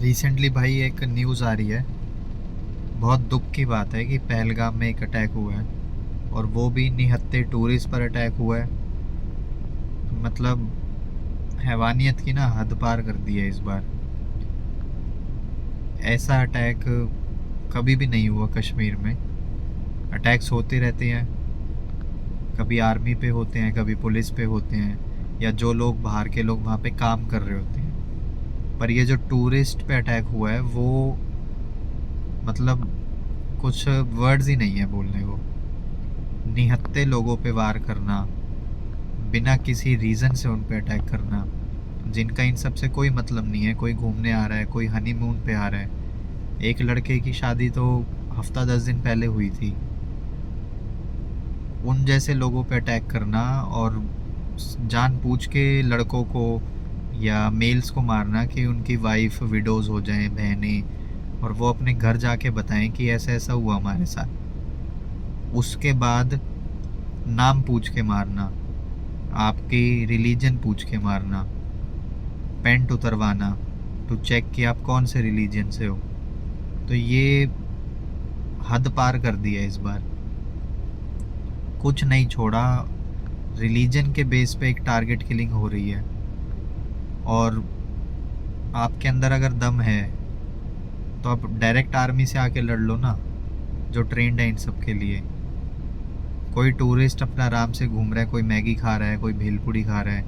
Recently भाई एक news आ रही है। बहुत दुख की बात है कि पहलगाम में एक अटैक हुआ है और वो भी निहत्थे टूरिस्ट पर अटैक हुआ है। मतलब हैवानियत की ना हद पार कर दी है इस बार। ऐसा अटैक कभी भी नहीं हुआ कश्मीर में। अटैक्स होते रहते हैं, कभी आर्मी पे होते हैं, कभी पुलिस पे होते हैं, या जो लोग बाहर के लोग वहाँ पे काम कर रहे होते हैं। पर ये जो टूरिस्ट पे अटैक हुआ है वो मतलब कुछ वर्ड्स ही नहीं है बोलने को। निहत्थे लोगों पे वार करना, बिना किसी रीज़न से उन पे अटैक करना, जिनका इन सब से कोई मतलब नहीं है। कोई घूमने आ रहा है, कोई हनीमून पे आ रहा है। एक लड़के की शादी तो हफ्ता 10 दिन पहले हुई थी। उन जैसे लोगों पे अटैक करना और जानबूझ के लड़कों को या मेल्स को मारना कि उनकी वाइफ विडोज़ हो जाएं, बहनें, और वो अपने घर जाके बताएं कि ऐसा ऐसा हुआ हमारे साथ। उसके बाद नाम पूछ के मारना, आपकी रिलीजन पूछ के मारना, पेंट उतरवाना टू चेक कि आप कौन से रिलीजन से हो। तो ये हद पार कर दी है इस बार। कुछ नहीं छोड़ा, रिलीजन के बेस पे एक टारगेट किलिंग हो रही है। और आपके अंदर अगर दम है तो आप डायरेक्ट आर्मी से आके लड़ लो ना, जो ट्रेंड है इन सब के लिए। कोई टूरिस्ट अपना आराम से घूम रहा है, कोई मैगी खा रहा है, कोई भेलपूड़ी खा रहा है,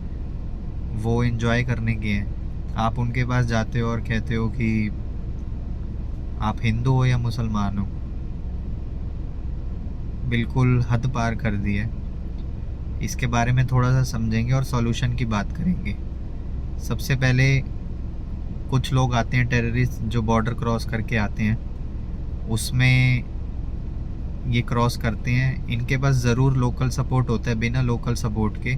वो एंजॉय करने के हैं। आप उनके पास जाते हो और कहते हो कि आप हिंदू हो या मुसलमान हो। बिल्कुल हद पार कर दी है। इसके बारे में थोड़ा सा समझेंगे और सॉल्यूशन की बात करेंगे। सबसे पहले कुछ लोग आते हैं टेररिस्ट जो बॉर्डर क्रॉस करके आते हैं, उसमें ये क्रॉस करते हैं। इनके पास ज़रूर लोकल सपोर्ट होता है, बिना लोकल सपोर्ट के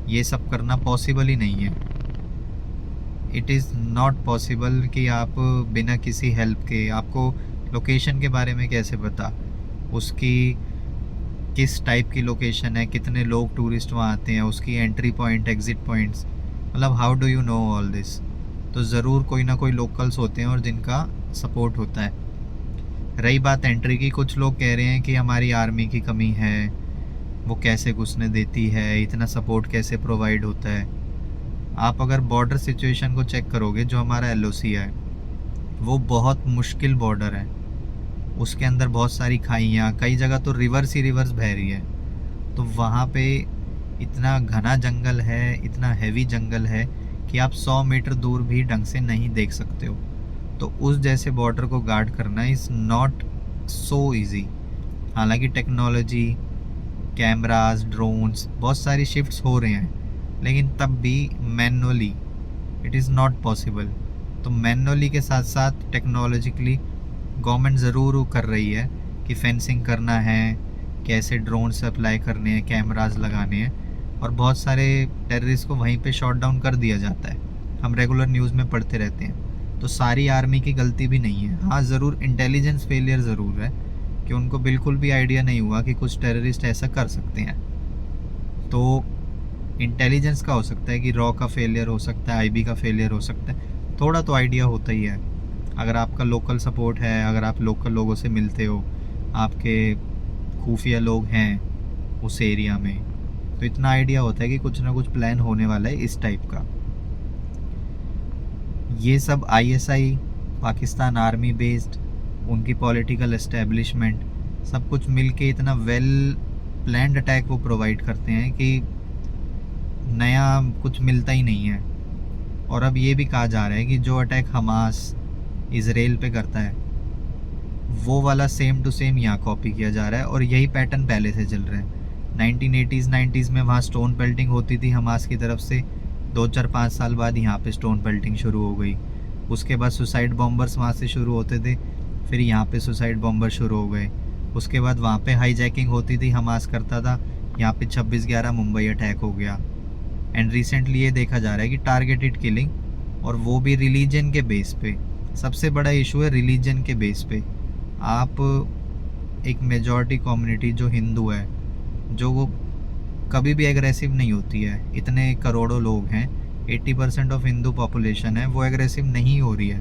ये सब करना पॉसिबल ही नहीं है। इट इज़ नॉट पॉसिबल कि आप बिना किसी हेल्प के, आपको लोकेशन के बारे में कैसे पता, उसकी किस टाइप की लोकेशन है, कितने लोग टूरिस्ट वहाँ आते हैं, उसकी एंट्री पॉइंट, एग्ज़िट पॉइंट्स, मतलब how do you know all this. तो ज़रूर कोई ना कोई लोकल्स होते हैं और जिनका सपोर्ट होता है। रही बात एंट्री की, कुछ लोग कह रहे हैं कि हमारी आर्मी की कमी है, वो कैसे घुसने देती है, इतना सपोर्ट कैसे प्रोवाइड होता है। आप अगर बॉर्डर सिचुएशन को चेक करोगे, जो हमारा एलओसी है वो बहुत मुश्किल बॉर्डर है। उसके अंदर बहुत सारी खाइयाँ, कई जगह तो रिवर्स ही रिवर्स बह रही है। तो वहाँ पे इतना घना जंगल है, इतना हैवी जंगल है कि आप 100 मीटर दूर भी ढंग से नहीं देख सकते हो। तो उस जैसे बॉर्डर को गार्ड करना इज़ नॉट सो इज़ी। हालांकि टेक्नोलॉजी, कैमरास, ड्रोन्स, बहुत सारी शिफ्ट्स हो रहे हैं, लेकिन तब भी manually it is not possible. तो मैनुअली के साथ साथ टेक्नोलॉजिकली गवर्नमेंट ज़रूर कर रही है कि फेंसिंग करना है, कैसे ड्रोन से अप्लाई करने हैं, कैमरास लगाने हैं, और बहुत सारे टेररिस्ट को वहीं पे शॉट डाउन कर दिया जाता है। हम रेगुलर न्यूज़ में पढ़ते रहते हैं। तो सारी आर्मी की गलती भी नहीं है। हाँ, ज़रूर इंटेलिजेंस फेलियर ज़रूर है कि उनको बिल्कुल भी आइडिया नहीं हुआ कि कुछ टेररिस्ट ऐसा कर सकते हैं। तो इंटेलिजेंस का हो सकता है कि रॉ का फेलियर हो सकता है, आईबी का फेलियर हो सकता है। थोड़ा तो आइडिया होता ही है। अगर आपका लोकल सपोर्ट है, अगर आप लोकल लोगों से मिलते हो, आपके खुफिया लोग हैं उस एरिया में, तो इतना आइडिया होता है कि कुछ ना कुछ प्लान होने वाला है इस टाइप का। ये सब आईएसआई, पाकिस्तान आर्मी बेस्ड, उनकी पॉलिटिकल एस्टेब्लिशमेंट, सब कुछ मिलके इतना वेल प्लान्ड अटैक वो प्रोवाइड करते हैं कि नया कुछ मिलता ही नहीं है। और अब ये भी कहा जा रहा है कि जो अटैक हमास इसराइल पे करता है, वो वाला सेम टू सेम यहाँ कॉपी किया जा रहा है, और यही पैटर्न पहले से चल रहा है। 1980s 90s में वहाँ स्टोन पेल्टिंग होती थी हमास की तरफ से, 2 4 5 साल बाद यहाँ पे स्टोन पेल्टिंग शुरू हो गई। उसके बाद सुसाइड बॉम्बर्स वहाँ से शुरू होते थे, फिर यहाँ पे सुसाइड बॉम्बर शुरू हो गए। उसके बाद वहाँ पे हाईजैकिंग होती थी, हमास करता था, यहाँ पे 26/11 मुंबई अटैक हो गया। एंड रिसेंटली ये देखा जा रहा है कि टारगेटेड किलिंग, और वो भी रिलीजन के बेस पे। सबसे बड़ा इशू है रिलीजन के बेस पे। आप एक मेजॉरिटी कम्युनिटी जो हिंदू है, जो वो कभी भी एग्रेसिव नहीं होती है, इतने करोड़ों लोग हैं, 80% ऑफ हिंदू पॉपुलेशन है, वो एग्रेसिव नहीं हो रही है।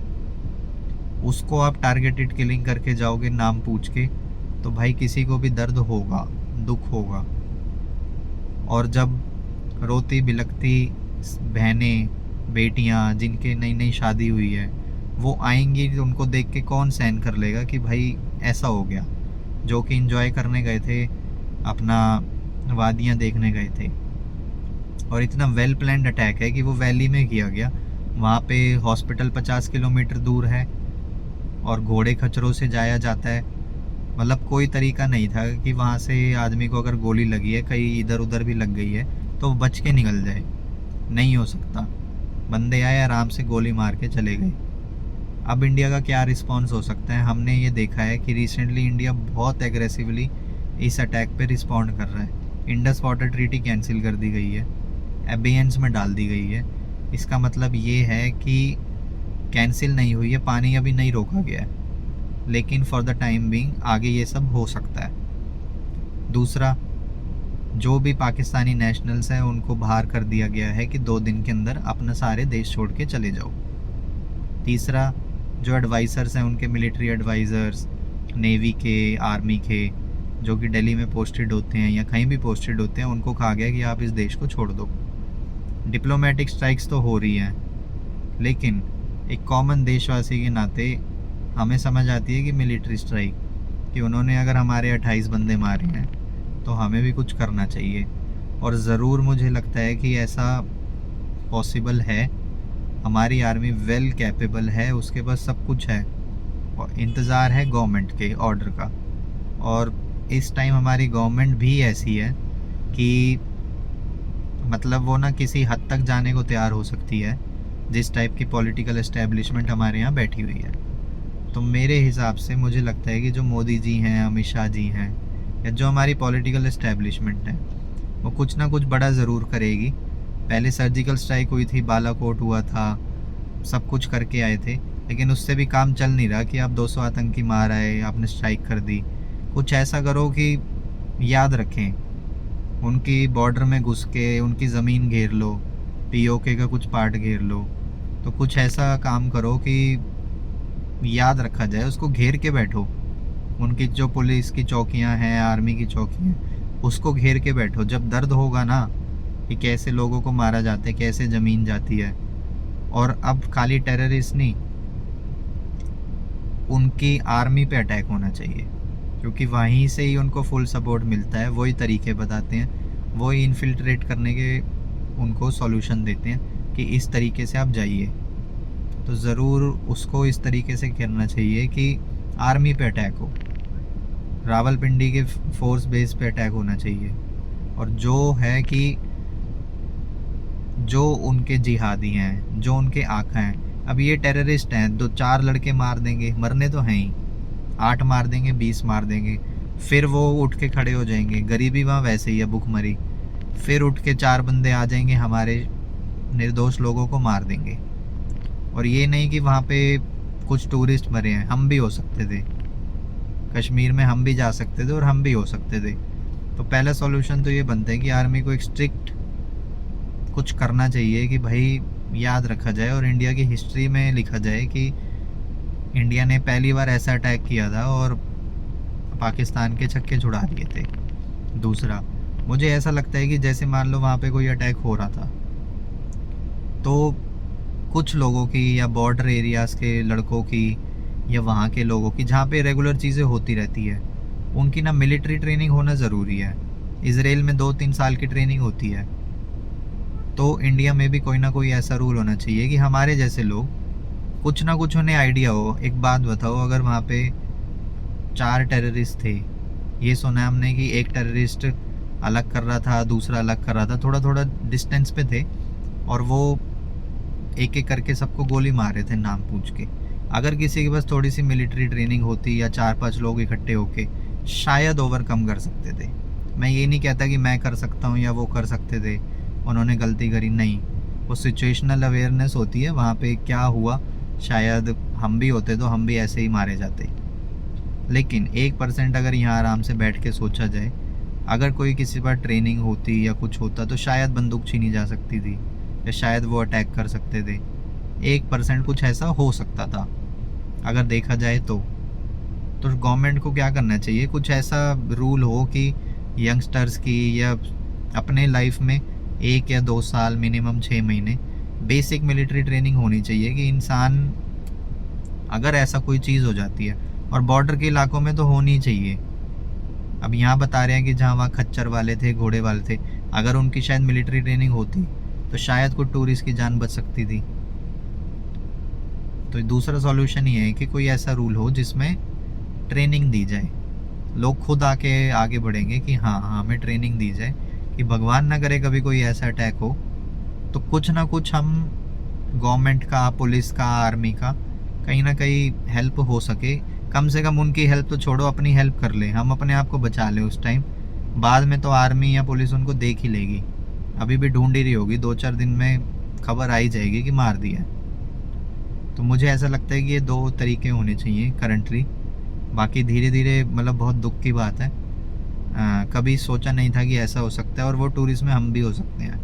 उसको आप टारगेटेड किलिंग करके जाओगे नाम पूछ के, तो भाई किसी को भी दर्द होगा, दुख होगा। और जब रोती बिलखती बहनें, बेटियां जिनके नई नई शादी हुई है, वो आएंगी, तो उनको देख के कौन सहन कर लेगा कि भाई ऐसा हो गया, जो कि इंजॉय करने गए थे, अपना वादियां देखने गए थे। और इतना वेल प्लान्ड अटैक है कि वो वैली में किया गया। वहाँ पे हॉस्पिटल 50 किलोमीटर दूर है और घोड़े खच्चरों से जाया जाता है। मतलब कोई तरीका नहीं था कि वहाँ से आदमी को अगर गोली लगी है, कहीं इधर उधर भी लग गई है, तो वो बच के निकल जाए। नहीं हो सकता। बंदे आए, आराम से गोली मार के चले गए। अब इंडिया का क्या रिस्पॉन्स हो सकता है? हमने ये देखा है कि रिसेंटली इंडिया बहुत एग्रेसिवली इस अटैक पे रिस्पॉन्ड कर रहा है। इंडस वाटर ट्रीटी कैंसिल कर दी गई है, एबेयंस में डाल दी गई है। इसका मतलब ये है कि कैंसिल नहीं हुई है, पानी अभी नहीं रोका गया है, लेकिन फॉर द टाइम बीइंग आगे ये सब हो सकता है। दूसरा, जो भी पाकिस्तानी नेशनल्स हैं उनको बाहर कर दिया गया है कि 2 दिन के अंदर अपना सारे देश छोड़ के चले जाओ। तीसरा, जो एडवाइज़र्स हैं, उनके मिलिट्री एडवाइज़र्स, नेवी के, आर्मी के, जो कि दिल्ली में पोस्टेड होते हैं या कहीं भी पोस्टेड होते हैं, उनको कहा गया कि आप इस देश को छोड़ दो। डिप्लोमेटिक स्ट्राइक्स तो हो रही हैं, लेकिन एक कॉमन देशवासी के नाते हमें समझ आती है कि मिलिट्री स्ट्राइक, कि उन्होंने अगर हमारे 28 बंदे मारे हैं तो हमें भी कुछ करना चाहिए। और ज़रूर मुझे लगता है कि ऐसा पॉसिबल है। हमारी आर्मी वेल कैपेबल है, उसके पास सब कुछ है, और इंतज़ार है गवर्नमेंट के ऑर्डर का। और इस टाइम हमारी गवर्नमेंट भी ऐसी है कि मतलब वो ना किसी हद तक जाने को तैयार हो सकती है, जिस टाइप की पॉलिटिकल एस्टेब्लिशमेंट हमारे यहाँ बैठी हुई है। तो मेरे हिसाब से मुझे लगता है कि जो मोदी जी हैं, अमित शाह जी हैं, या जो हमारी पॉलिटिकल एस्टेब्लिशमेंट है, वो कुछ ना कुछ बड़ा ज़रूर करेगी। पहले सर्जिकल स्ट्राइक हुई थी, बालाकोट हुआ था, सब कुछ करके आए थे, लेकिन उससे भी काम चल नहीं रहा कि आप 200 आतंकी मार आए, आपने स्ट्राइक कर दी। कुछ ऐसा करो कि याद रखें, उनकी बॉर्डर में घुस के उनकी ज़मीन घेर लो, पीओके का कुछ पार्ट घेर लो। तो कुछ ऐसा काम करो कि याद रखा जाए, उसको घेर के बैठो। उनकी जो पुलिस की चौकियां हैं, आर्मी की चौकियां, उसको घेर के बैठो। जब दर्द होगा ना कि कैसे लोगों को मारा जाता है, कैसे ज़मीन जाती है, और अब खाली टेररिस्ट नहीं, उनकी आर्मी पे अटैक होना चाहिए, क्योंकि वहीं से ही उनको फुल सपोर्ट मिलता है। वही तरीके बताते हैं, वही इन्फिल्ट्रेट करने के उनको सॉल्यूशन देते हैं कि इस तरीके से आप जाइए। तो ज़रूर उसको इस तरीके से करना चाहिए कि आर्मी पे अटैक हो, रावलपिंडी के फोर्स बेस पे अटैक होना चाहिए। और जो है कि जो उनके जिहादी हैं, जो उनके आका हैं, अब ये टेररिस्ट हैं, 2-4 लड़के मार देंगे, मरने तो हैं ही, 8 मार देंगे, 20 मार देंगे, फिर वो उठ के खड़े हो जाएंगे। गरीबी वहाँ वैसे ही है, भुखमरी, फिर उठ के 4 बंदे आ जाएंगे, हमारे निर्दोष लोगों को मार देंगे। और ये नहीं कि वहाँ पे कुछ टूरिस्ट मरे हैं, हम भी हो सकते थे, कश्मीर में हम भी जा सकते थे और हम भी हो सकते थे। तो पहला सॉल्यूशन तो ये बनता है कि आर्मी को एक स्ट्रिक्ट कुछ करना चाहिए कि भाई याद रखा जाए और इंडिया की हिस्ट्री में लिखा जाए कि इंडिया ने पहली बार ऐसा अटैक किया था और पाकिस्तान के छक्के छुड़ा दिए थे। दूसरा, मुझे ऐसा लगता है कि जैसे मान लो वहाँ पे कोई अटैक हो रहा था, तो कुछ लोगों की या बॉर्डर एरियाज़ के लड़कों की या वहाँ के लोगों की, जहाँ पे रेगुलर चीज़ें होती रहती है, उनकी ना मिलिट्री ट्रेनिंग होना ज़रूरी है। इसराइल में 2-3 साल की ट्रेनिंग होती है, तो इंडिया में भी कोई ना कोई ऐसा रूल होना चाहिए कि हमारे जैसे लोग, कुछ ना कुछ उन्हें आइडिया हो। एक बात बताओ, अगर वहाँ पे 4 टेररिस्ट थे, ये सुना हमने कि एक टेररिस्ट अलग कर रहा था, दूसरा अलग कर रहा था, थोड़ा थोड़ा डिस्टेंस पे थे, और वो एक एक करके सबको गोली मार रहे थे नाम पूछ के। अगर किसी के पास थोड़ी सी मिलिट्री ट्रेनिंग होती या 4-5 लोग इकट्ठे होके, शायद ओवरकम कर सकते थे। मैं ये नहीं कहता कि मैं कर सकता हूँ या वो कर सकते थे, उन्होंने गलती करी, नहीं। वो सिचुएशनल अवेयरनेस होती है, वहाँ पे क्या हुआ, शायद हम भी होते तो हम भी ऐसे ही मारे जाते। लेकिन 1% अगर यहाँ आराम से बैठ के सोचा जाए, अगर कोई किसी पर ट्रेनिंग होती या कुछ होता, तो शायद बंदूक छीनी जा सकती थी, या शायद वो अटैक कर सकते थे। 1% कुछ ऐसा हो सकता था। अगर देखा जाए तो गवर्नमेंट को क्या करना चाहिए, कुछ ऐसा रूल हो कि यंगस्टर्स की या अपने लाइफ में 1 या 2 साल मिनिमम 6 महीने बेसिक मिलिट्री ट्रेनिंग होनी चाहिए कि इंसान अगर ऐसा कोई चीज़ हो जाती है, और बॉर्डर के इलाकों में तो होनी चाहिए। अब यहाँ बता रहे हैं कि जहाँ वहाँ खच्चर वाले थे, घोड़े वाले थे, अगर उनकी शायद मिलिट्री ट्रेनिंग होती तो शायद कोई टूरिस्ट की जान बच सकती थी। तो दूसरा सॉल्यूशन ये है कि कोई ऐसा रूल हो जिसमें ट्रेनिंग दी जाए, लोग खुद आके आगे बढ़ेंगे कि हाँ हाँ हमें ट्रेनिंग दी जाए कि भगवान ना करे कभी कोई ऐसा अटैक हो तो कुछ ना कुछ हम गवर्नमेंट का, पुलिस का, आर्मी का कहीं ना कहीं हेल्प हो सके। कम से कम उनकी हेल्प तो छोड़ो, अपनी हेल्प कर ले, हम अपने आप को बचा लें उस टाइम। बाद में तो आर्मी या पुलिस उनको देख ही लेगी, अभी भी ढूंढ ही रही होगी, 2-4 दिन में खबर आ ही जाएगी कि मार दिया। तो मुझे ऐसा लगता है कि ये 2 तरीके होने चाहिए करंटली। बाकी धीरे धीरे मतलब बहुत दुख की बात है, कभी सोचा नहीं था कि ऐसा हो सकता है, और वो टूरिस्ट में हम भी हो सकते हैं।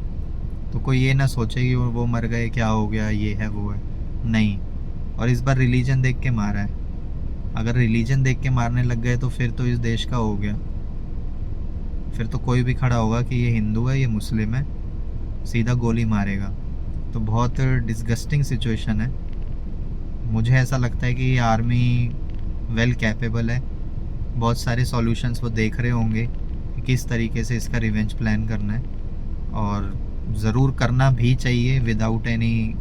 तो कोई ये ना सोचे कि वो मर गए, क्या हो गया, ये है वो है, नहीं। और इस बार रिलीजन देख के मारा है, अगर रिलीजन देख के मारने लग गए तो फिर तो इस देश का हो गया, फिर तो कोई भी खड़ा होगा कि ये हिंदू है, ये मुस्लिम है, सीधा गोली मारेगा। तो बहुत डिस्गस्टिंग सिचुएशन है। मुझे ऐसा लगता है कि आर्मी वेल कैपेबल है, बहुत सारे सॉल्यूशंस वो देख रहे होंगे कि किस तरीके से इसका रिवेंज प्लान करना है, और ज़रूर करना भी चाहिए विदाउट एनी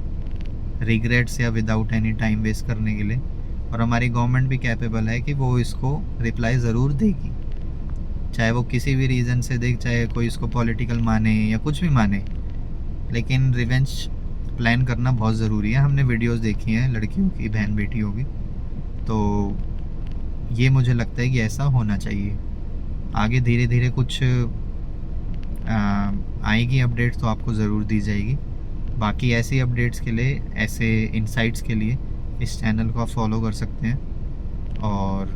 रिग्रेट्स या विदाउट एनी टाइम वेस्ट करने के लिए। और हमारी गवर्नमेंट भी कैपेबल है कि वो इसको रिप्लाई ज़रूर देगी, चाहे वो किसी भी रीज़न से देख, चाहे कोई इसको पॉलिटिकल माने या कुछ भी माने, लेकिन रिवेंज प्लान करना बहुत ज़रूरी है। हमने वीडियोस देखी हैं लड़कियों की, बहन बेटियों की, तो ये मुझे लगता है कि ऐसा होना चाहिए। आगे धीरे धीरे कुछ आएगी अपडेट्स तो आपको ज़रूर दी जाएगी। बाकी ऐसी अपडेट्स के लिए, ऐसे इंसाइट्स के लिए इस चैनल को आप फॉलो कर सकते हैं और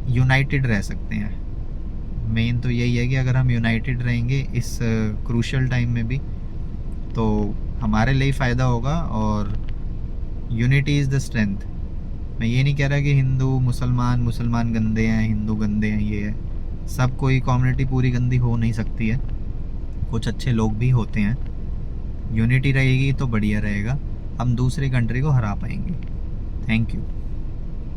यूनाइटेड रह सकते हैं। मेन तो यही है कि अगर हम यूनाइटेड रहेंगे इस क्रूशियल टाइम में भी तो हमारे लिए ही फ़ायदा होगा, और यूनिटी इज़ द स्ट्रेंथ। मैं ये नहीं कह रहा कि मुसलमान गंदे हैं, हिंदू गंदे हैं, ये है, सब कोई कम्युनिटी पूरी गंदी हो नहीं सकती है, कुछ अच्छे लोग भी होते हैं। यूनिटी रहेगी तो बढ़िया रहेगा, हम दूसरी कंट्री को हरा पाएंगे। Thank you.